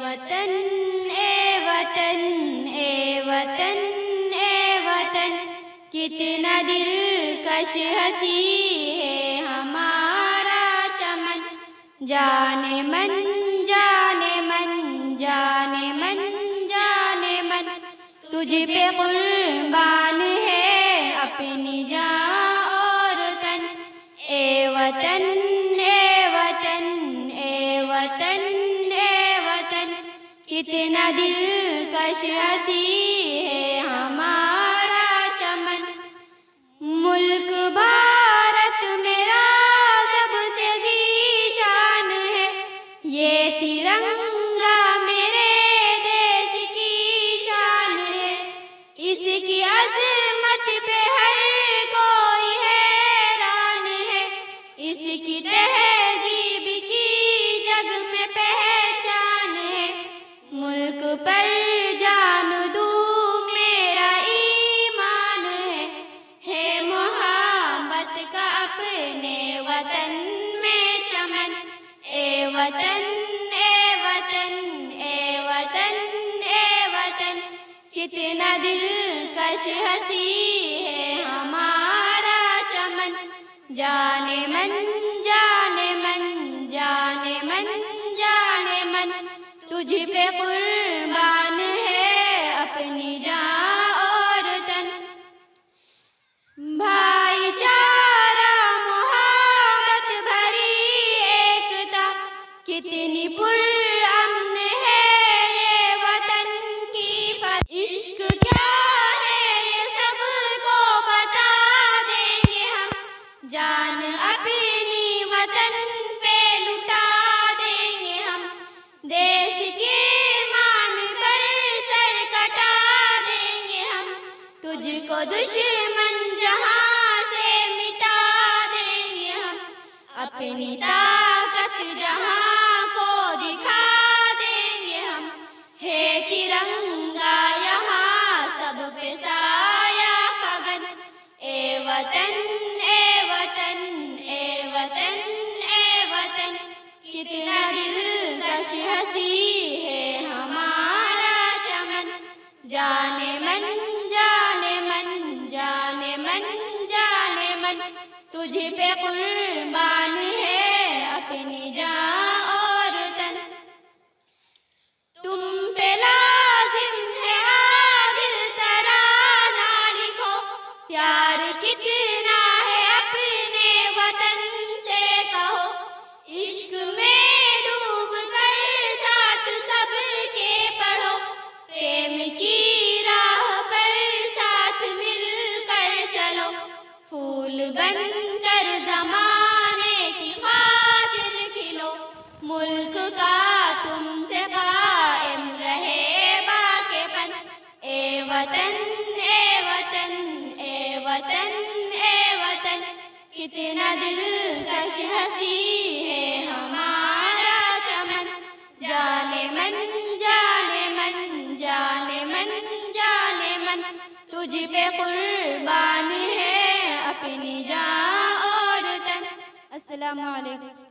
वतन ए वतन ए वतन ए वतन, कितना दिलकश हंसी है हमारा चमन। जाने मन जाने मन जाने मन जाने मन, तुझ पे कुर्बान है अपनी जान और तन। ए वतन ए वतन ए वतन ए वतन, कितना दिलकश हंसी है हमारा चमन। मुल्क भारत मेरा सबसे ज़ीशान है, ये तिरंगा मेरे देश की शान है। इसकी अज़मत पे हर कोई हैरान है, इसकी तहज़ीब की जग में पहचान है। मुल्क पर जान दूँ मेरा ईमान है मोहब्बत का अपने वतन में चमन। ए वतन ए वतन ए वतन ए वतन, कितना दिलकश हंसी है हमारा चमन। जाने मन जाने मन जाने मन जाने मन, तुझ पे कुर्बान है अपनी जान और तन। भाईचारा मोहब्बत भरी एकता, कितनी पुरअमन है ये वतन की फत। इश्क क्या है ये सबको बता देंगे हम, जान अपनी वतन पे लुटा देंगे हम। देश के मान पर सर कटा देंगे हम, तुझको दुश्मन जहां से मिटा देंगे हम। अपनी ताकत जहां को दिखा देंगे हम, है तिरंगा यहाँ सब पे साया फगन। ए वतन ए वतन ए वतन ए वतन, कितना दिलकश हंसी है हमारा चमन। जाने मन जाने मन जाने मन जाने मन, तुझ पे कुर्बान है अपनी जान और तन। तुम पे लाजिम है आदिल तराना लिखो, प्यार कितना है अपने वतन से कहो। इश्क में डूब कर साथ सबके पढ़ो, प्रेम की राह पर साथ मिलकर चलो। फूल बनकर ज़माने की खातिर खिलो, मुल्क का तुमसे कायम रहे बाक़ीपन। ए वतन ए वतन ए वतन ए वतन, कितना दिलकश हंसी है हमारा चमन। जाने मन जाने मन जाने मन जाने मन, तुझ पे कुर्बान है अपनी जान और तन। अस्सलामु अलैकुम।